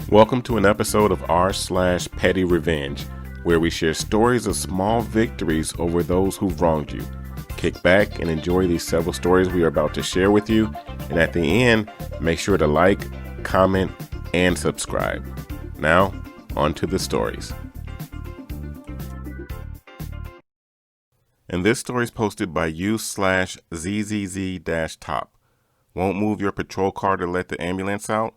Welcome to an episode of r/pettyrevenge, where we share stories of small victories over those who've wronged you. Kick back and enjoy these several stories we are about to share with you, and at the end, make sure to like, comment, and subscribe. Now, on to the stories. And this story is posted by u/zzz-top. Won't move your patrol car to let the ambulance out?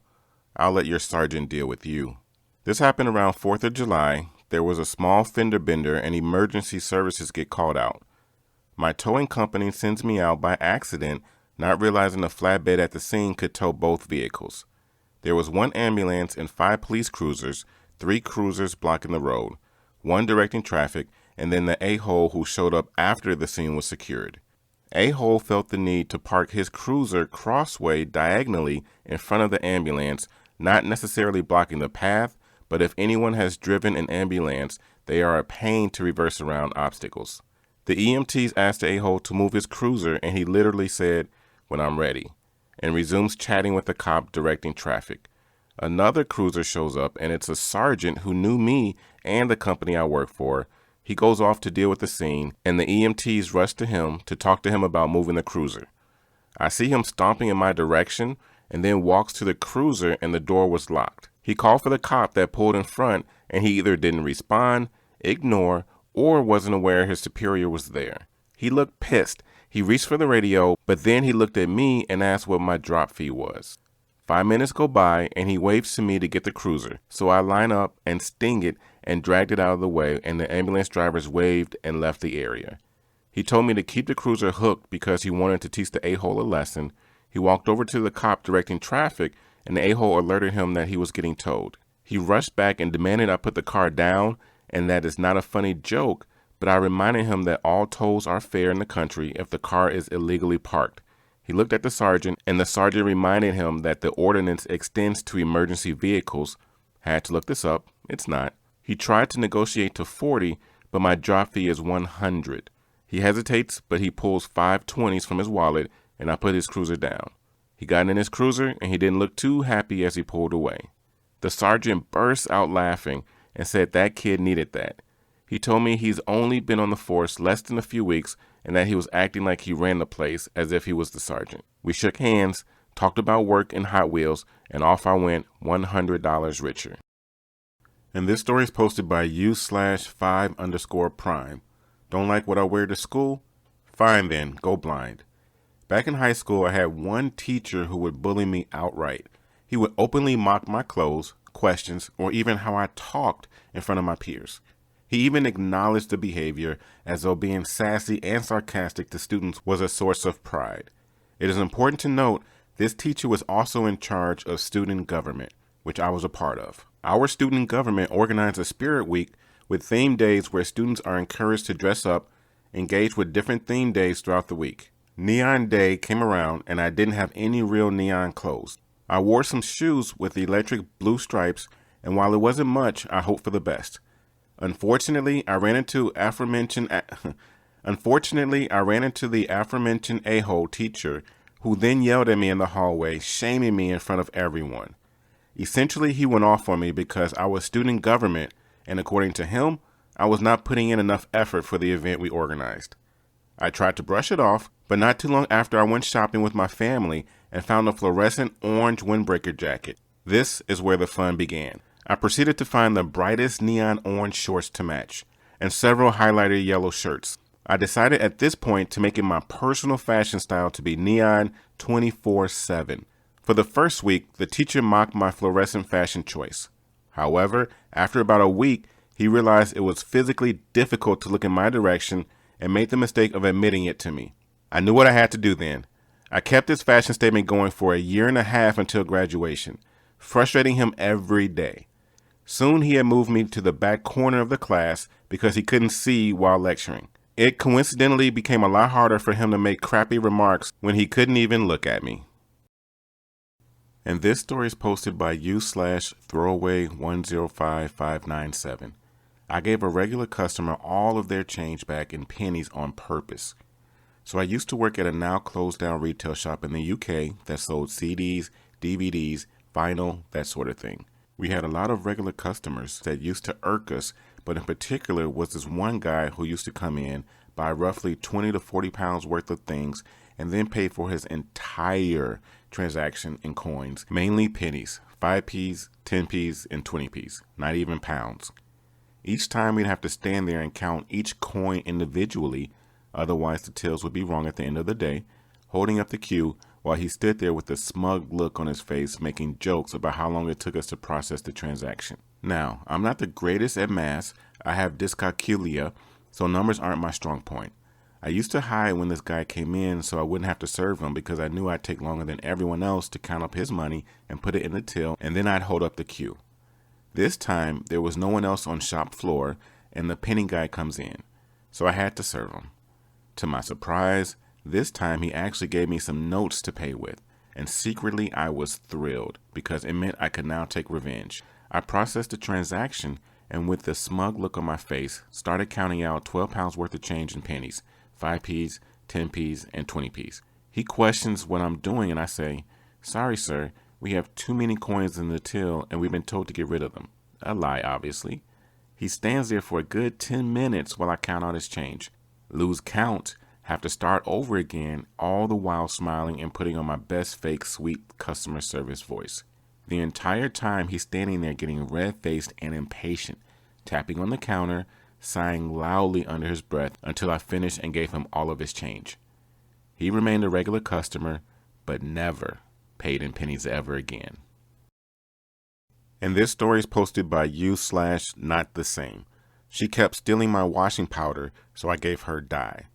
I'll let your sergeant deal with you. This happened around 4th of July. There was a small fender bender and emergency services get called out. My towing company sends me out by accident, not realizing the flatbed at the scene could tow both vehicles. There was one ambulance and 5 police cruisers, 3 cruisers blocking the road, 1 directing traffic, and then the a-hole who showed up after the scene was secured. A-hole felt the need to park his cruiser crossway diagonally in front of the ambulance, not necessarily blocking the path, but if anyone has driven an ambulance, they are a pain to reverse around obstacles. The EMTs asked the a-hole to move his cruiser, and he literally said, "When I'm ready," and resumes chatting with the cop directing traffic. Another cruiser shows up, and it's a sergeant who knew me and the company I work for. He goes off to deal with the scene, and the EMTs rush to him to talk to him about moving the cruiser. I see him stomping in my direction, and then walks to the cruiser, and the door was locked. He called for the cop that pulled in front, and he either didn't respond, ignore, or wasn't aware his superior was there. He looked pissed. He reached for the radio, but then he looked at me and asked what my drop fee was. 5 minutes go by, and he waves to me to get the cruiser, so I line up and sting it and dragged it out of the way, and the ambulance drivers waved and left the area. He told me to keep the cruiser hooked because he wanted to teach the a-hole a lesson. He walked over to the cop directing traffic, and the a-hole alerted him that he was getting towed. He rushed back and demanded I put the car down, and that is not a funny joke, but I reminded him that all tolls are fair in the country if the car is illegally parked. He looked at the sergeant, and the sergeant reminded him that the ordinance extends to emergency vehicles. Had to look this up. It's not. He tried to negotiate to 40, but my drop fee is 100. He hesitates, but he pulls 5 20s from his wallet, and I put his cruiser down. He got in his cruiser, and he didn't look too happy as he pulled away. The sergeant burst out laughing and said that kid needed that. He told me he's only been on the force less than a few weeks and that he was acting like he ran the place as if he was the sergeant. We shook hands, talked about work and Hot Wheels, and off I went $100 richer. And this story is posted by u/5_prime. Don't like what I wear to school? Fine then, go blind. Back in high school, I had one teacher who would bully me outright. He would openly mock my clothes, questions, or even how I talked in front of my peers. He even acknowledged the behavior as though being sassy and sarcastic to students was a source of pride. It is important to note this teacher was also in charge of student government, which I was a part of. Our student government organized a spirit week with theme days where students are encouraged to dress up, engage with different theme days throughout the week. Neon Day came around and I didn't have any real neon clothes. I wore some shoes with electric blue stripes, and while it wasn't much, I hoped for the best. Unfortunately, I ran into the aforementioned a-hole teacher who then yelled at me in the hallway, shaming me in front of everyone. Essentially, he went off on me because I was student government, and according to him, I was not putting in enough effort for the event we organized. I tried to brush it off, but not too long after I went shopping with my family and found a fluorescent orange windbreaker jacket. This is where the fun began. I proceeded to find the brightest neon orange shorts to match, and several highlighted yellow shirts. I decided at this point to make it my personal fashion style to be neon 24/7. For the first week, the teacher mocked my fluorescent fashion choice. However, after about a week, he realized it was physically difficult to look in my direction and made the mistake of admitting it to me. I knew what I had to do then. I kept this fashion statement going for a year and a half until graduation, frustrating him every day. Soon he had moved me to the back corner of the class because he couldn't see while lecturing. It coincidentally became a lot harder for him to make crappy remarks when he couldn't even look at me. And this story is posted by u/throwaway105597. I gave a regular customer all of their change back in pennies on purpose. So I used to work at a now closed down retail shop in the UK that sold CDs, DVDs, vinyl, that sort of thing. We had a lot of regular customers that used to irk us, but in particular was this one guy who used to come in, buy roughly 20 to 40 pounds worth of things, and then pay for his entire transaction in coins, mainly pennies, 5p's, 10p's, and 20p's, not even pounds. Each time we'd have to stand there and count each coin individually, otherwise the tills would be wrong at the end of the day, holding up the queue while he stood there with a smug look on his face making jokes about how long it took us to process the transaction. Now, I'm not the greatest at math. I have dyscalculia, so numbers aren't my strong point. I used to hide when this guy came in so I wouldn't have to serve him because I knew I'd take longer than everyone else to count up his money and put it in the till, and then I'd hold up the queue. This time, there was no one else on shop floor, and the penny guy comes in, so I had to serve him. To my surprise, this time he actually gave me some notes to pay with, and secretly I was thrilled because it meant I could now take revenge. I processed the transaction, and with the smug look on my face, started counting out 12 pounds worth of change in pennies, 5p's, 10p's, and 20p's. He questions what I'm doing, and I say, "Sorry, sir. We have too many coins in the till and we've been told to get rid of them." A lie, obviously. He stands there for a good 10 minutes while I count out his change. Lose count, have to start over again, all the while smiling and putting on my best fake sweet customer service voice. The entire time he's standing there getting red-faced and impatient, tapping on the counter, sighing loudly under his breath until I finished and gave him all of his change. He remained a regular customer, but never paid in pennies ever again. And this story is posted by u/not the same. She kept stealing my washing powder, so I gave her dye.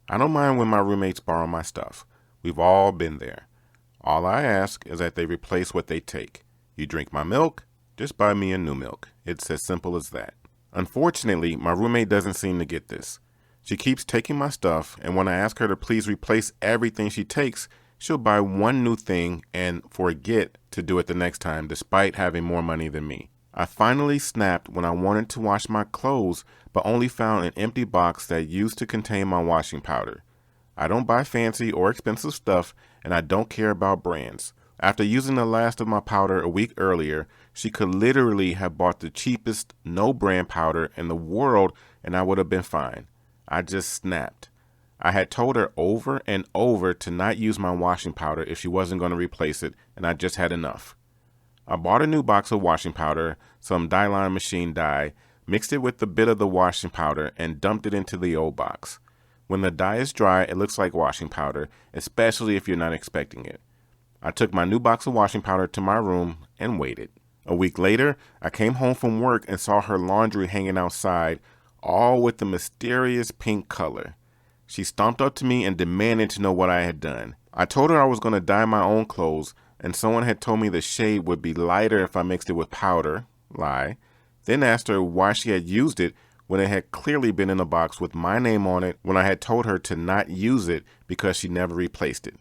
I don't mind when my roommates borrow my stuff. We've all been there. All I ask is that they replace what they take. You drink my milk, just buy me a new milk. It's as simple as that. Unfortunately, my roommate doesn't seem to get this. She keeps taking my stuff, and when I ask her to please replace everything she takes, she'll buy one new thing and forget to do it the next time despite having more money than me. I finally snapped when I wanted to wash my clothes but only found an empty box that used to contain my washing powder. I don't buy fancy or expensive stuff and I don't care about brands. After using the last of my powder a week earlier, she could literally have bought the cheapest no-brand powder in the world and I would have been fine. I just snapped. I had told her over and over to not use my washing powder if she wasn't going to replace it, and I just had enough. I bought a new box of washing powder, some dye machine dye, mixed it with a bit of the washing powder, and dumped it into the old box. When the dye is dry, it looks like washing powder, especially if you're not expecting it. I took my new box of washing powder to my room and waited. A week later, I came home from work and saw her laundry hanging outside, all with the mysterious pink color. She stomped up to me and demanded to know what I had done. I told her I was going to dye my own clothes, and someone had told me the shade would be lighter if I mixed it with powder. Lie. Then asked her why she had used it when it had clearly been in a box with my name on it when I had told her to not use it because she never replaced it.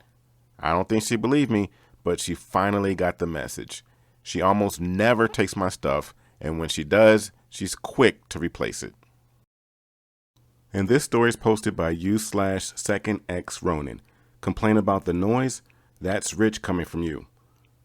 I don't think she believed me, but she finally got the message. She almost never takes my stuff, and when she does, she's quick to replace it. And this story is posted by u/2ndx Ronin. Complain about the noise? That's rich coming from you.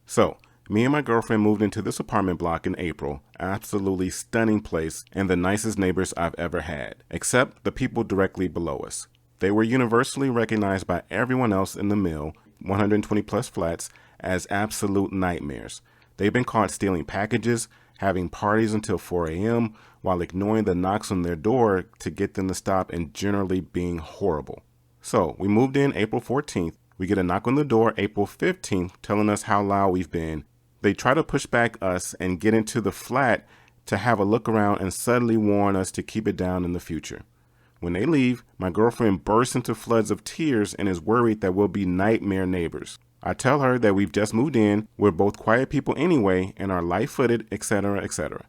So, me and my girlfriend moved into this apartment block in April. Absolutely stunning place and the nicest neighbors I've ever had, except the people directly below us. They were universally recognized by everyone else in the mill, 120 plus flats, as absolute nightmares. They've been caught stealing packages, having parties until 4 a.m., while ignoring the knocks on their door to get them to stop, and generally being horrible. So we moved in April 14th. We get a knock on the door April 15th telling us how loud we've been. They try to push back us and get into the flat to have a look around and subtly warn us to keep it down in the future. When they leave, my girlfriend bursts into floods of tears and is worried that we'll be nightmare neighbors. I tell her that we've just moved in, we're both quiet people anyway, and are light-footed, etc., etc.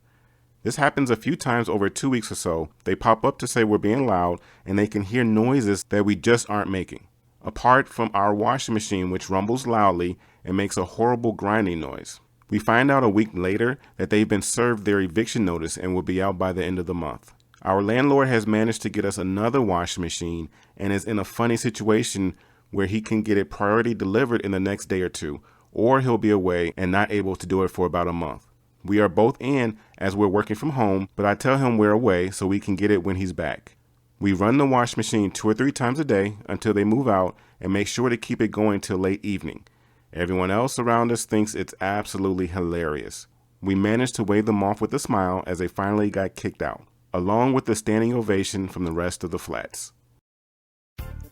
This happens a few times over 2 weeks or so. They pop up to say we're being loud, and they can hear noises that we just aren't making. Apart from our washing machine, which rumbles loudly and makes a horrible grinding noise. We find out a week later that they've been served their eviction notice and will be out by the end of the month. Our landlord has managed to get us another washing machine and is in a funny situation where he can get it priority delivered in the next day or two, or he'll be away and not able to do it for about a month. We are both in as we're working from home, but I tell him we're away so we can get it when he's back. We run the wash machine 2 or 3 times a day until they move out and make sure to keep it going till late evening. Everyone else around us thinks it's absolutely hilarious. We managed to wave them off with a smile as they finally got kicked out, along with the standing ovation from the rest of the flats.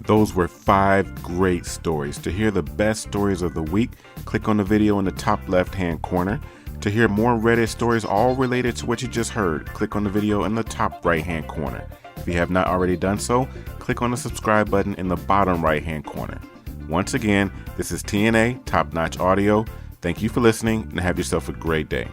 Those were 5 great stories. To hear the best stories of the week, click on the video in the top left-hand corner. To hear more Reddit stories all related to what you just heard, click on the video in the top right-hand corner. If you have not already done so, click on the subscribe button in the bottom right-hand corner. Once again, this is TNA Top Notch Audio. Thank you for listening and have yourself a great day.